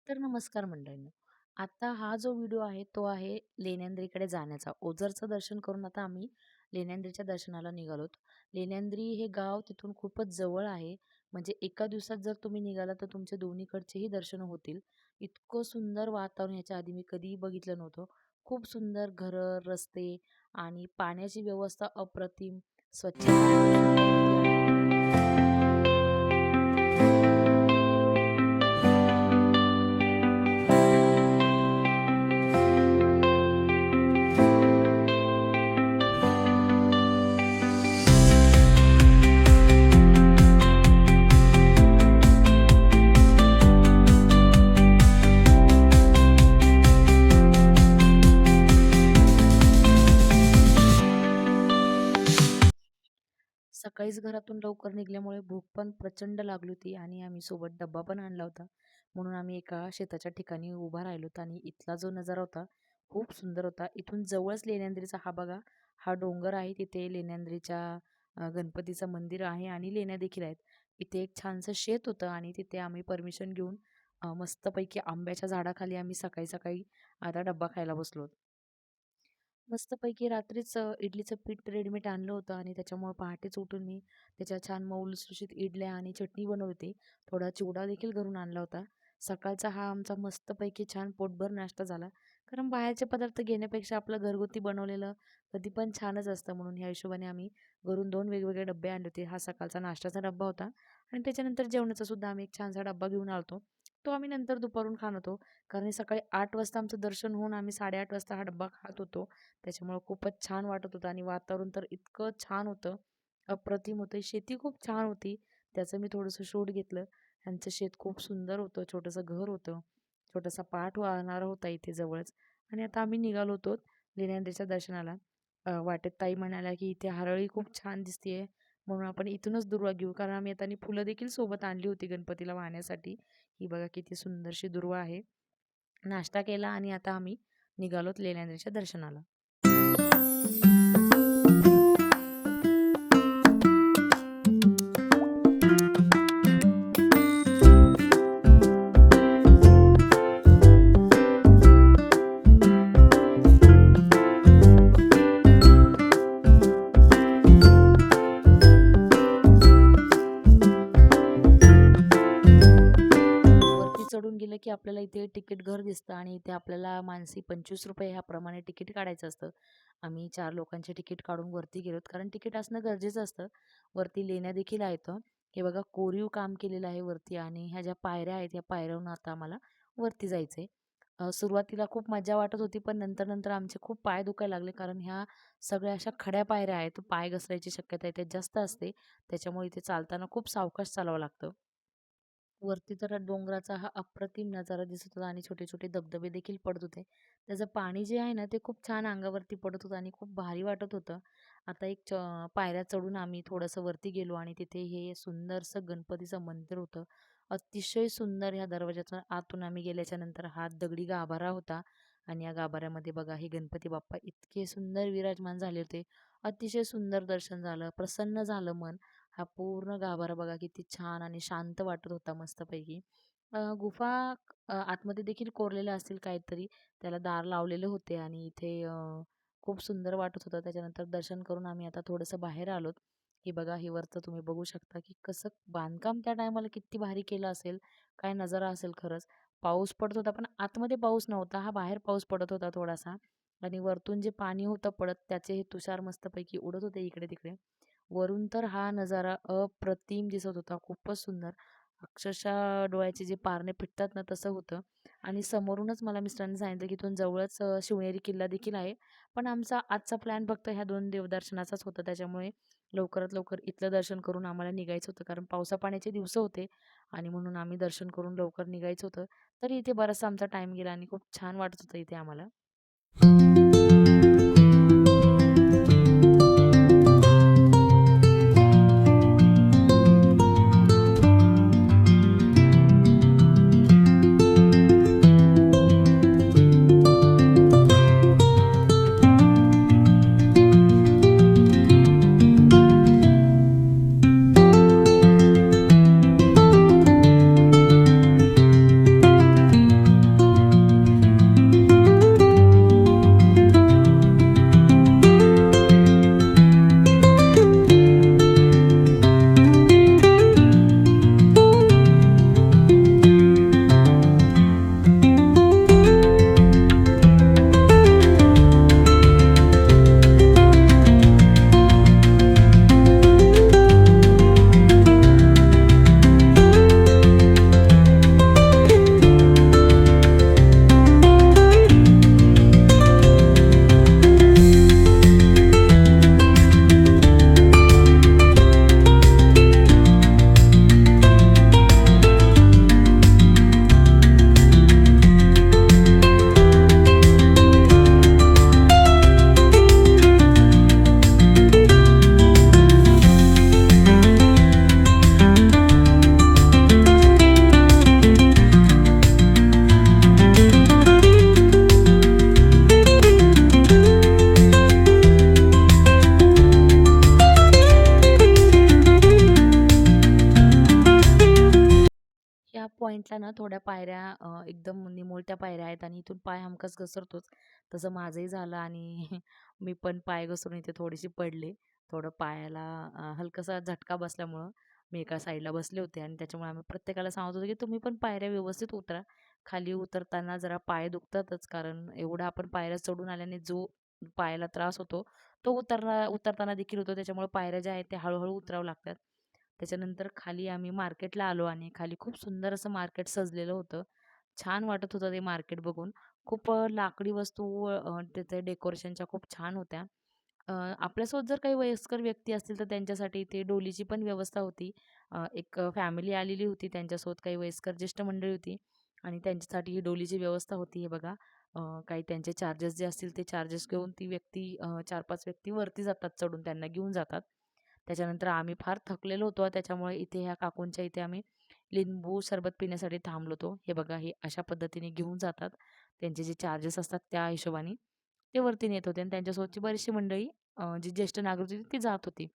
तर नमस्कार मंडळींनो. आता हा जो व्हिडिओ आहे तो आहे लेण्यांद्रीकडे जाण्याचा. ओझरचं दर्शन करून आता आम्ही लेण्यांद्रीच्या दर्शनाला निघालोत. लेण्यांद्री हे गाव तिथून खूपच जवळ आहे. म्हणजे एका दिवसात जर तुम्ही निघाला तर तुमचे दोन्हीकडचेही दर्शन होतील. इतकं सुंदर वातावरण याच्या आधी मी कधीही बघितलं नव्हतं. खूप सुंदर घरं, रस्ते आणि पाण्याची व्यवस्था अप्रतिम, स्वच्छता खूप सुंदर होती सकाळीच घरातून लवकर निघाल्यामुळे भूक पण प्रचंड लागली होती आणि आम्ही सोबत डब्बा पण आणला होता. म्हणून आम्ही एका शेताच्या ठिकाणी उभा राहिलोत आणि इथला जो नजारा होता खूप सुंदर होता. इथून जवळच लेण्यांद्रीचा हा बघा, हा डोंगर आहे. तिथे लेण्यांद्रीच्या गणपतीचं मंदिर आहे आणि लेण्या देखील आहेत. इथे एक छानसं शेत होतं आणि तिथे आम्ही परमिशन घेऊन मस्तपैकी आंब्याच्या झाडाखाली आम्ही सकाळी सकाळी आता डब्बा खायला बसलो. मस्तपैकी रात्रीच इडलीचं पीठ रेडीमेड आणलं होतं आणि त्याच्यामुळे पहाटेच उठून मी त्याच्या छान मऊ लुसलुशीत इडल्या आणि चटणी बनवली. थोडा चिवडा देखील घरून आणला होता. सकाळचा हा आमचा मस्तपैकी छान पोटभर नाश्ता झाला. कारण बाहेरचे पदार्थ घेण्यापेक्षा आपलं घरगुती बनवलेलं कधी पण छानच असतं. म्हणून ह्या हिशोबाने आम्ही घरून 2 वेगवेगळे डब्बे आणले होते. हा सकाळचा नाश्त्याचा डब्बा होता आणि त्याच्यानंतर जेवणाचा सुद्धा आम्ही एक छानसा डब्बा घेऊन आलो तो आम्ही नंतर दुपारून खात होतो. कारण सकाळी 8 वाजता आमचं दर्शन होऊन आम्ही 8:30 वाजता हा डब्बा खात होतो. त्याच्यामुळे खूपच छान वाटत होतं आणि वातावरण तर इतकं छान होतं, अप्रतिम होतं. शेती खूप छान होती. त्याचं मी थोडंसं शूट घेतलं. ह्यांचं शेत खूप सुंदर होतं. छोटंसं घर होतं. छोटासा पाट वाहणारा होता इथे जवळच आणि आता आम्ही निघालो होतो लेण्यांद्रीच्या दर्शनाला. वाटेत ताई म्हणाल्या, की "इथे हरळी खूप छान दिसतीये, म्हणून आपण इथूनच दुर्वा घेऊ." कारण आम्ही आता फुलं देखील सोबत आणली होती गणपतीला वाहण्यासाठी. ही बघा किती सुंदरशी दुर्वा आहे. नाश्ता केला आणि आता आम्ही निघालोत लेण्यांद्रीच्या दर्शनाला. वरती चढून गेलं की आपल्याला इथे तिकीट घर दिसतं आणि इथे आपल्याला मानसी ₹25 ह्याप्रमाणे तिकीट काढायचं असतं. आम्ही 4 लोकांचे तिकीट काढून वरती गेलोत कारण तिकीट असणं गरजेचं असतं. वरती लेण्या देखील आहेत. हे बघा कोरीव काम केलेलं आहे वरती आणि ह्या ज्या पायऱ्या आहेत या पायऱ्यावरून आता आम्हाला वरती जायचंय. सुरुवातीला खूप मजा वाटत होती पण नंतर आमचे खूप पाय दुखायला लागले कारण ह्या सगळ्या अशा खड्या पायऱ्या आहेत. पाय घसरायची शक्यता इथे जास्त असते. त्याच्यामुळे इथे चालताना खूप सावकाश चालावं लागतं. वरती तर डोंगराचा हा अप्रतिम नजारा दिसत होता आणि छोटे-छोटे धबधबे देखील पडत होते. त्याचं पाणी जे आहे ना, ते खूप छान अंगावरती पडत होतं आणि खूप भारी वाटत होतं. आता पायऱ्या चढून आम्ही थोडंसं वरती गेलो आणि तिथे हे सुंदरसं गणपतीचं मंदिर होतं. अतिशय सुंदर ह्या दरवाजातून आतून आम्ही गेल्याच्या नंतर हा दगडी गाभारा होता आणि या गाभाऱ्यामध्ये बघा हे गणपती बाप्पा इतके सुंदर विराजमान झाले होते. अतिशय सुंदर दर्शन झालं, प्रसन्न झालं मन. हा पूर्ण गाभारा बघा किती छान आणि शांत वाटत होता मस्तपैकी. गुफा आतमध्ये देखील कोरलेल्या असतील काहीतरी. त्याला दार लावलेले होते आणि इथे खूप सुंदर वाटत होतं. त्याच्यानंतर दर्शन करून आम्ही आता थोडंसं बाहेर आलोत. हे बघा हे वरचं तुम्ही बघू शकता, की कसं बांधकाम त्या टायमाला किती भारी केलं असेल. काय नजारा असेल खरंच. पाऊस पडत होता, पण आतमध्ये पाऊस नव्हता. हा बाहेर पाऊस पडत होता थोडासा आणि वरतून जे पाणी होतं पडत त्याचे हे तुषार मस्तपैकी उडत होते इकडे-तिकडे. वरून तर हा नजारा अप्रतिम दिसत होता. खूपच सुंदर. अक्षरशः डोळ्याचे जे पारणे फिटतात ना तसं होतं आणि समोरूनच मला मिस्टरांनी सांगितलं, की इथून जवळच शिवनेरी किल्ला देखील आहे. पण आमचा आजचा प्लॅन फक्त ह्या 2 देवदर्शनाचाच होता. त्याच्यामुळे लवकरात लवकर इथलं दर्शन करून आम्हाला निघायचं होतं. कारण पावसा-पाण्याचे दिवस होते आणि म्हणून आम्ही दर्शन करून लवकर निघायचं होतं. तरी इथे बराचसा आमचा टाईम गेला आणि खूप छान वाटत होतं इथे आम्हाला. थोड्या पायऱ्या एकदम निमुळत्या पायऱ्या आहेत आणि इथून पाय हमखास घसरतोच. तसं माझंही झालं आणि मी पण पाय घसरून इथे थोडीशी पडले. थोडं पायाला हलकासा झटका बसल्यामुळं मी एका साईडला बसले होते आणि त्याच्यामुळे आम्ही प्रत्येकाला सांगत होतो, की तुम्ही पण पायऱ्या व्यवस्थित उतरा. खाली उतरताना जरा पाय दुखतातच कारण एवढं आपण पायऱ्या चढून आल्याने जो पायाला त्रास होतो, तो उतरताना देखील होतो. त्याच्यामुळे पायऱ्या ज्या आहेत त्या हळू उतराव्या लागतात. त्याच्यानंतर खाली आम्ही मार्केटला आलो आणि खाली खूप सुंदर असं मार्केट सजलेलं होतं. छान वाटत होतं ते मार्केट बघून. खूप लाकडी वस्तू तिथे डेकोरेशनच्या खूप छान होत्या. आपल्यासोबत जर काही वयस्कर व्यक्ती असतील तर त्यांच्यासाठी इथे डोलीची पण व्यवस्था होती. एक फॅमिली आलेली होती त्यांच्यासोबत काही वयस्कर ज्येष्ठ मंडळी होती आणि त्यांच्यासाठी ही डोलीची व्यवस्था होती. हे बघा काही त्यांचे चार्जेस जे असतील ते चार्जेस घेऊन ती व्यक्ती 4-5 व्यक्ती वरती जातात चढून त्यांना घेऊन जातात. त्याच्यानंतर आम्ही फार थकलेलो होतो त्याच्यामुळे इथे ह्या काकूंच्या इथे आम्ही लिंबू सरबत पिण्यासाठी थांबलो होतो. हे बघा हे अशा पद्धतीने घेऊन जातात. त्यांचे जे चार्जेस असतात त्या हिशोबाने ते वरती नेत होते आणि त्यांच्यासोबतची बरीचशी मंडळी जी ज्येष्ठ नागरिक होती ती जात होती.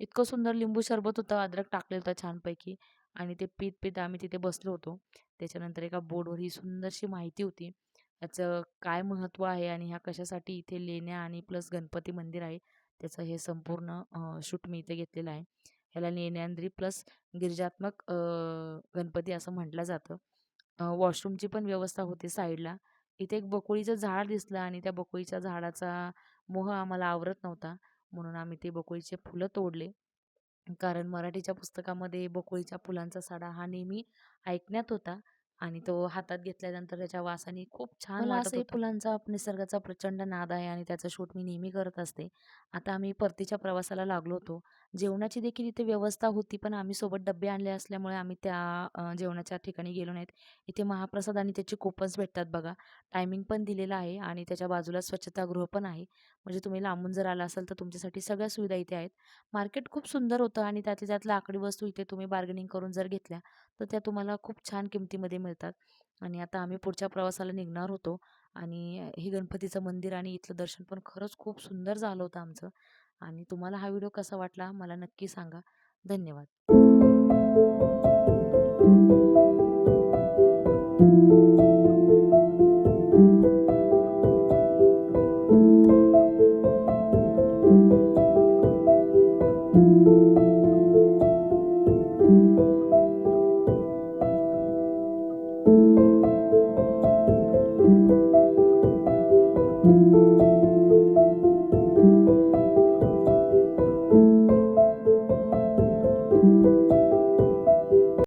इतकं सुंदर लिंबू सरबत होतं, अद्रक टाकलेलं होतं छानपैकी आणि ते पीत आम्ही तिथे बसलो होतो. त्याच्यानंतर एका बोर्डवर ही सुंदरशी माहिती होती. याचं काय महत्त्व आहे आणि ह्या कशासाठी इथे लेण्या आणि प्लस गणपती मंदिर आहे. त्याचं हे संपूर्ण शूट मी इथे घेतलेलं आहे. ह्याला लेण्याद्री प्लस गिरिजात्मक गणपती असं म्हटलं जातं. वॉशरूमची पण व्यवस्था होती साईडला. इथे एक बकुळीचं झाड दिसलं आणि त्या बकुळीच्या झाडाचा मोह आम्हाला आवरत नव्हता. म्हणून आम्ही ते बकुळीचे फुलं तोडले. कारण मराठीच्या पुस्तकामध्ये बकुळीच्या फुलांचा सडा हा नेहमी ऐकण्यात होता आणि तो हातात घेतल्यानंतर त्याच्या वासाने खूप छान मला वाटत असंही होतं. फुलांचा निसर्गाचा प्रचंड नाद आहे आणि त्याचं शूट मी नेहमी करत असते. आता आम्ही परतीच्या प्रवासाला लागलो होतो. जेवणाची देखील इथे व्यवस्था होती, पण आम्ही सोबत डब्बे आणले असल्यामुळे आम्ही त्या जेवणाच्या ठिकाणी गेलो नाहीत. इथे महाप्रसाद आणि त्याचे कुपन्स भेटतात बघा. टायमिंग पण दिलेला आहे आणि त्याच्या बाजूला स्वच्छतागृह पण आहे. म्हणजे तुम्ही लांबून जर आला असाल तर तुमच्यासाठी सगळ्या सुविधा इथे आहेत. मार्केट खूप सुंदर होतं आणि त्यातल्या त्यात लाकडी वस्तू इथे तुम्ही बार्गेनिंग करून जर घेतल्या, तर त्या तुम्हाला खूप छान किमतीमध्ये मिळतात. आणि आता आम्ही पुढच्या प्रवासाला निघणार होतो आणि हे गणपतीचं मंदिर आणि इथलं दर्शन पण खरंच खूप सुंदर झालं होतं आमचं. आणि तुम्हाला हा व्हिडिओ कसा वाटला मला नक्की सांगा. धन्यवाद.